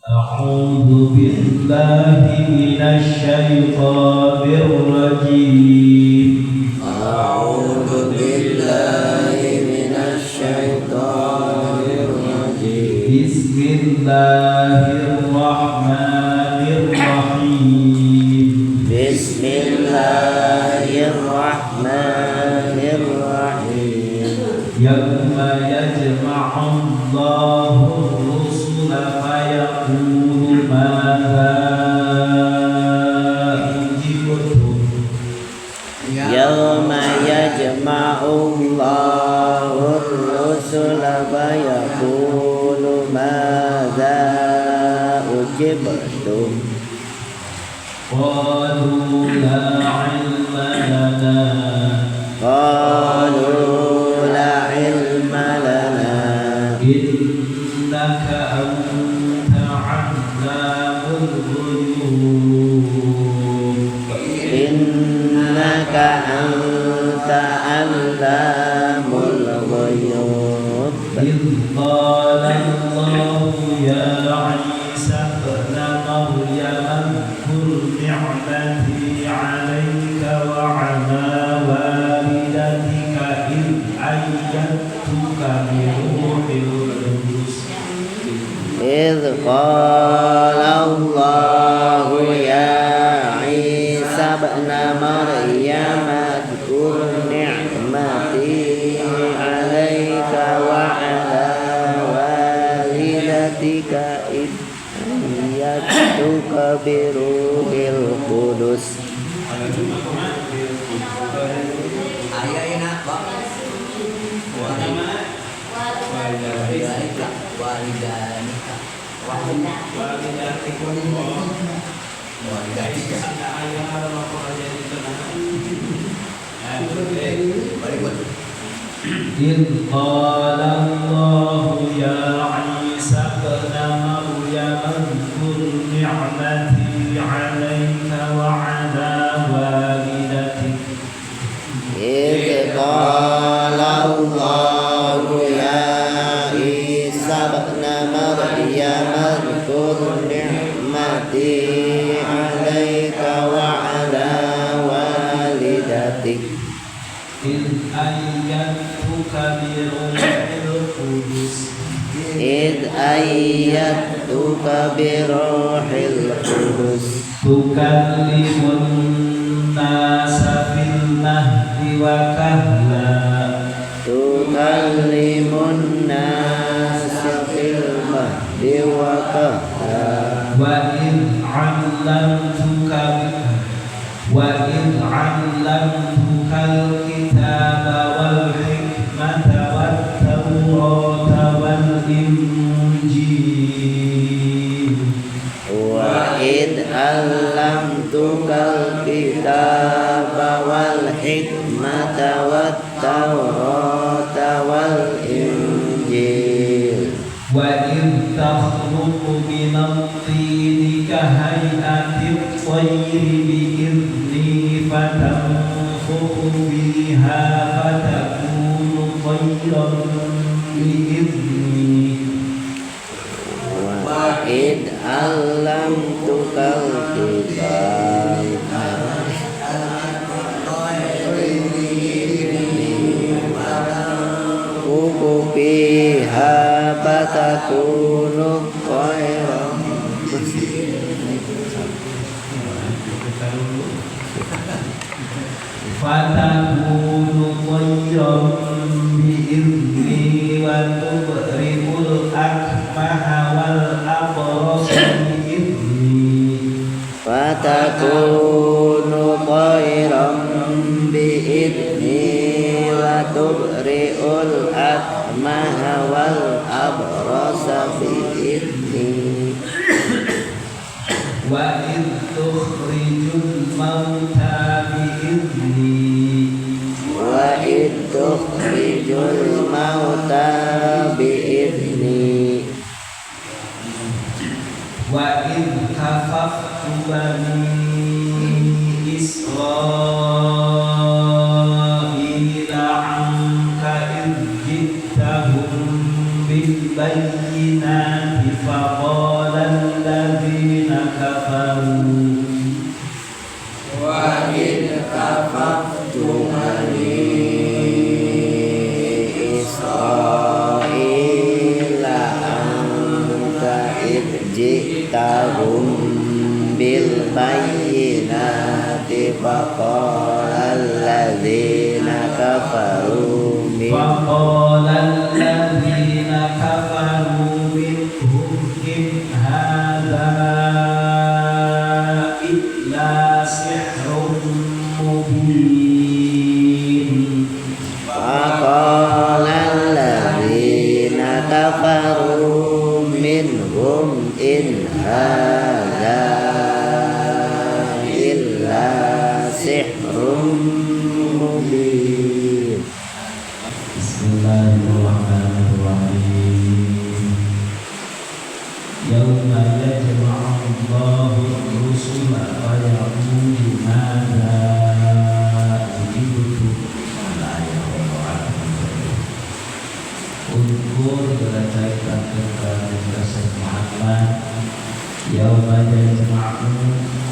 أعوذ بالله من الشيطان الرجيم. أعوذ بالله من الشيطان الرجيم. بسم الله الرحمن الرحيم. بسم الله الرحمن الرحيم. يوم يجمع الله الرسل فيقول ماذا أجبتم. يوم يجمع الله الرسل فيقول ماذا أجبتم. قالوا لا علم لنا. قالوا لا علم لنا. إنك أنت علام الغيوب. إنك أنت علام الغيوب. إذ قال الله يا عيسى ابن مريم اذكر نعمتي عليك وعلى والدتك إذ أيدتك بروح القدس. إذ قال الله يا عيسى ابن مريم اذكر نعمتي عليك وعلى والدتك إذ أيدتك بروح القدس. إذ قال الله يا عيسى ابن مريم اذكر نعمتي عليك وعلى والدتك. إذ قال الله يا عيسى ابن مريم اذكر نعمتي عليك وعلى والدتك إذ أيدتك بروح القدس. إذ أيدتك بروح القدس. تكلم الناس في المهد وكهلا. تكلم الناس في المهد وكهلا. وإذ علمتك الكتاب والحكمة والتوراة والإنجيل. وإذ علمتك الكتاب والحكمة والتوراة والإنجيل. وإذ تخلق من الطين كهيئة الطير بإذني فتنفخ فيها فتكون طيرا بإذني. وإذ علمتك الكتاب فتنفخ فيها فتكون طيرا. فتكون طيرا بإذني وتبرئ الأكمه والأبرص بإذني. فتكون طيرا بإذني وتبرئ الأكمه والأبرص بإذني. وإذ تخرج الموتى بإذني. وإذ تخرج الموتى بإذني. وإذ كففت بني إسرائيل عنك إذ جئتهم بالبينات فقال faqala alladzina kafaru min فقال الذين كفروا منهم إن هذا إلا سحر مبين faqala alladzina kafaru minhum in hadza illa sihrun mubin. Bismillahirrahmanirrahim. Yauma yajma'u Allahu ar-rusula wa yaqulu madza ujibtum la Ukur bercerita tentang Rasul Muhammad Yauma yajma'u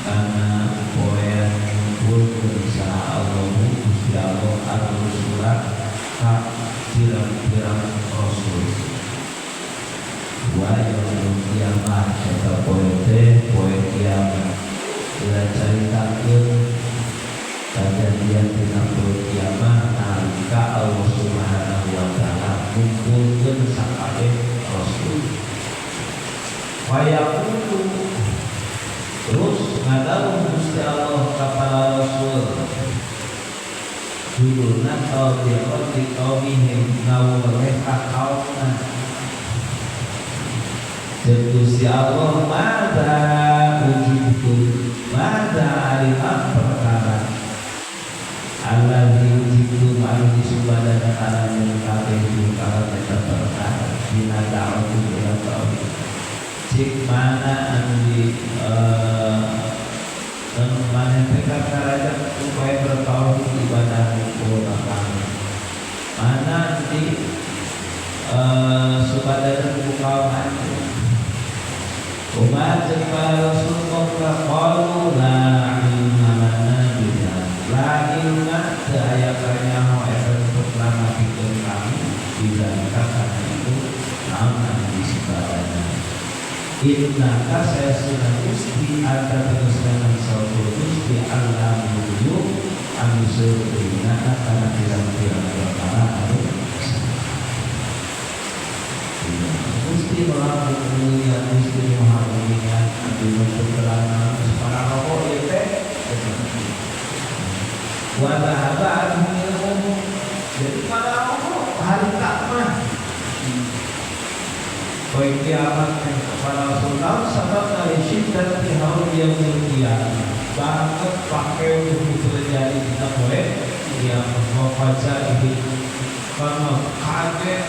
karena poin kumpul bersama Allah Gusti Allah ar-rusula hak pirang-pirang rasul wa yaumul kiamah kata poin kiamat bila caritakeun kejadian dina poe kiamat nalika Allah Subhanahu wa taala ngumpulkeun sakabeh rasul wa yaqulu terus ngadaung Gusti Allah ka para rasul judulna taubiqati qaumihim ngawaleh ka kaumna Gusti Allah mada ujibtum mada alimah perkara Allah ujibtum alih subhanahu ta'ala kabeh perkara eta perkara dina da'watu ila tauhid cik mana anu di mana perkara upaya bertauhid ibadah kepada kami mana di subhanahu ta'ala umat para Rasulullah qalu la ilma lana bidzalik la ilma sayakanya mau untuk lama pikir kami bidzalika karena itu namun disebutnya innaka sayasuna Gusti ada teruskan sautul Gusti Allah menuju anusur inna karena pirang-pirang perkara anu Gusti melalui kemuliaan Gusti Muhammadiyah untuk kelana para rokok itu wadahaba minhum jadi para rokok hari takmah poin kiamat para Rasulullah sebab dari syiddat haul yaumil qiyamah banget pakai untuk terjadi kita boleh yang membaca ini karena kaget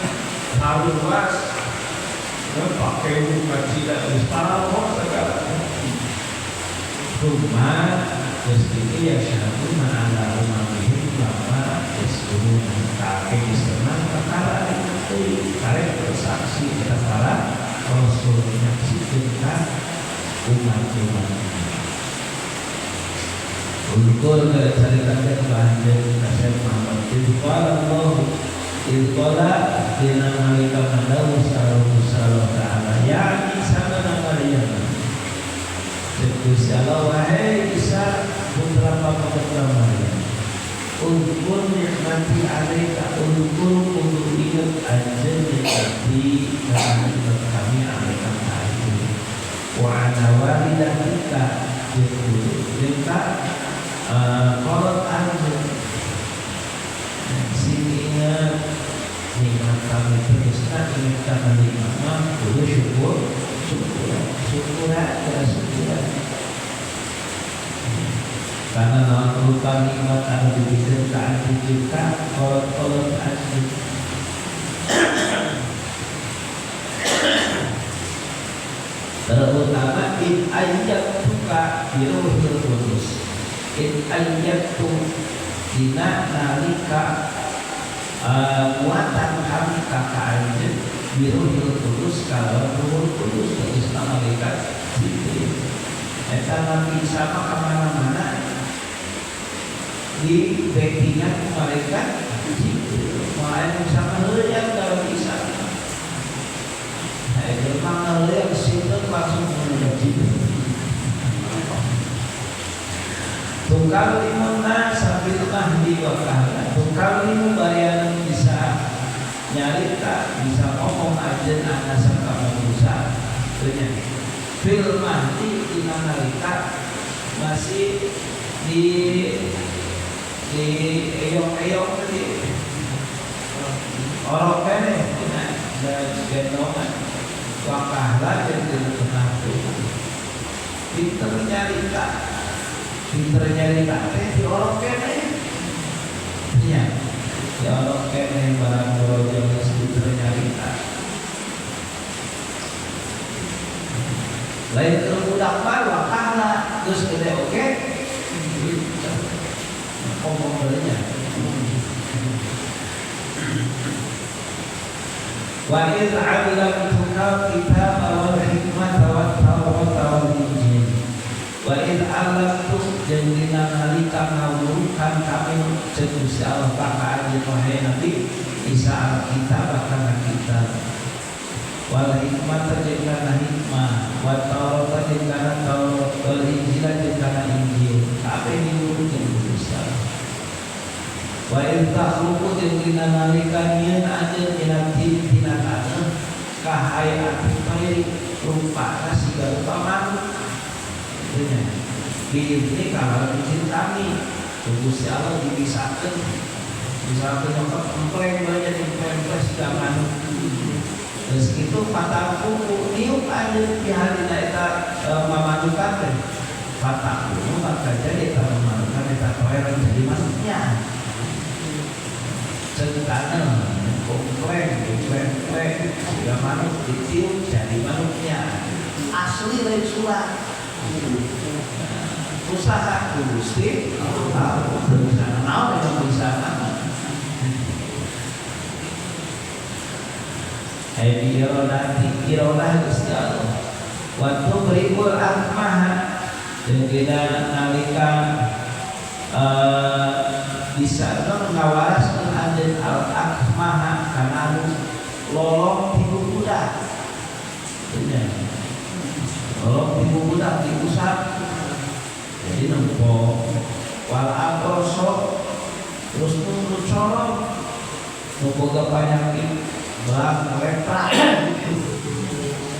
lalu luas pakai bukan tidak para orang segala rumah terus ini ya syahadu ma'ala umamihim lama disuruh kakek disenang perkara itu karek bersaksi kita para rasul menyaksikan umat-umat Ulkur ceritakan kebahagiaan Rasul Muhammad Ilqala dina nalika mandawu sallallahu ta'ala ya Isa bin Maryam Gusti Allah wahai Isa putra Maryam Ulkur nikmati alaika ulkur untuk ingat aja nikmati nikmat kami alaika ta'ala wa ana walidatika kita kolot aja sininya nikmat kami teruskan ingat kami nikmat kudu syukur karena namun lupa nikmat ada diberikan saat kita kolot asli terutama in ayat tuka biruhil kudus in ayat tu dina nalika muatan kami kakak aja biruhil kudus kalau ruhul kudus terus malaikat Jibril eta Nabi sama kemana-mana di backingan malaikat Jibril mulai sama yang kalau bisa memang yang situ langsung menuju Tungkal limuna sambil mahdi wa kahla. Tungkal limu bayan bisa nyarita, bisa ngomong aja anak serta manusia. Ternyata fil mahdi dinamika masih di eyong-eyong tadi orang kene dan gendongan wakahlah yang tengah pinter nyarita di orang kene ya orang kene barang borojong pinter nyarita lain budak baru wakahlah terus gede oke ngomong berenya wa iz 'allamtuka kitaba wal hikmata wat tawrata wal injil wa iz 'allamtuk jeung dina nalika ngawurukan kami jeung Gusti Allah ka anjeun wahai Nabi Isa kitab kana kitab wal hikmata jeung kana hikmah wat tawrata jeung kana taurat wal injil jeung kana injil kabeh diurukeun Gusti Allah wa in takhluqu dina nalika nyieun ajeun tina tanah kahayati pairi rupa siga rupa manuk ini kalau izin kami Gusti Allah dipisahkeun nyokot empleng banyak empleng siga manuk terus itu patah kuku niup ajeun di harina eta mamanukan teh patah kuku maka jadi eta mamanukan eta toeran jadi manuknya cengkana, kompleng, sudah manuk ditiup jadi manuknya asli dari surat usaha Gusti Allah berusaha naon yang berusaha irolah Gusti Allah waktu berikul akmah dan tidak nalika bisa ngawaras anjeun al-akmah kana lolong tibu budak. Lolong tibu budak diusap. Jadi nempo wal atroso terus nu corong nu boga penyakit belang lepra.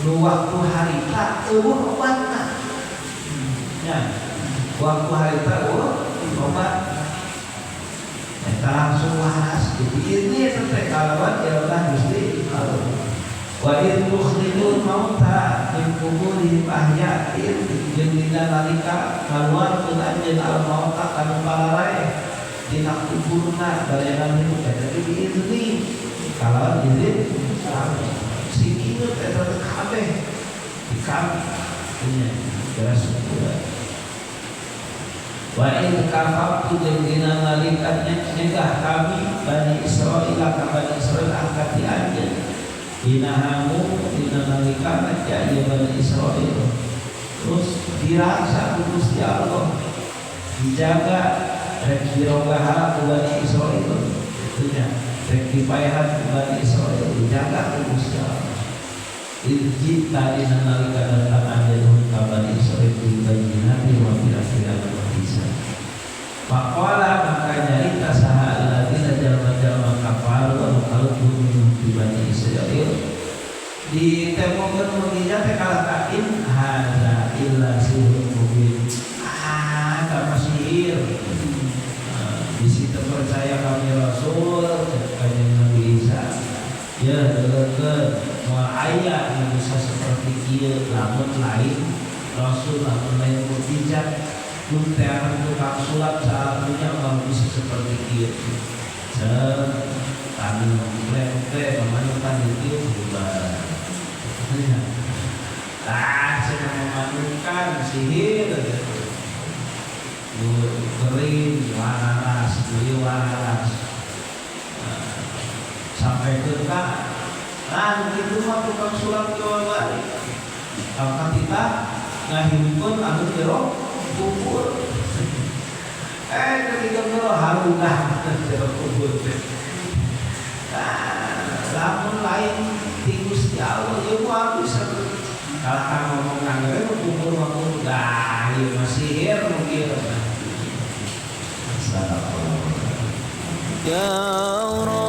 Nu waktu harita eueuh obatna. Ya. Waktu harita eueuh obat langsung waras jadi ini sampai kalawan ialah Gusti Allah wa in tukhrijul mauta min quburihim ahyain jeung dina nalika kaluar anjeun al mauta kana palarae dina kuburna barengan hidup jadi diizni kalawan izin si kieu teh kabeh dikami nya jelas wa in kafatu jeung dina nalika nyegah kami Bani Israil ka Bani Israil angkat di anjeun dinahamu dina nalika aja Bani Israil terus dirasa ku Gusti Allah dijaga rek dirogaha ku Bani Israil itunya rek dipaehan ku Bani Israil dijaga ku Gusti Allah Ijita dina nalika datang anjeun ka Bani Israil di bayyinati wa fil bisa. Faqala maka nyarita saha alladziina jalma-jalma kafaru wa qalbu minhum fi Bani Israil ditemukeun mukjizat teh kalakain hadza illa sihrun mubin kama sihir bisi teu percaya kami rasul kanjeng Nabi Isa ya deukeun moal aya nu bisa seperti kieu lamun lain rasul lamun lain mukjizat kuntean tukang sulap saat punya kalau bisa seperti itu kami memplek memanukan itu berubah saya memanukan sihir kering waras beli waras sampai ke itu mah tukang sulap jual balik kalau kita ngahimpun anu jerok kubur ketika kalau harunah jerok kubur lamun lain tikus jauh ya gua bisa kalau kamu ngomong nganggur kubur ngomong dah ya masih sihir mungkin يا رب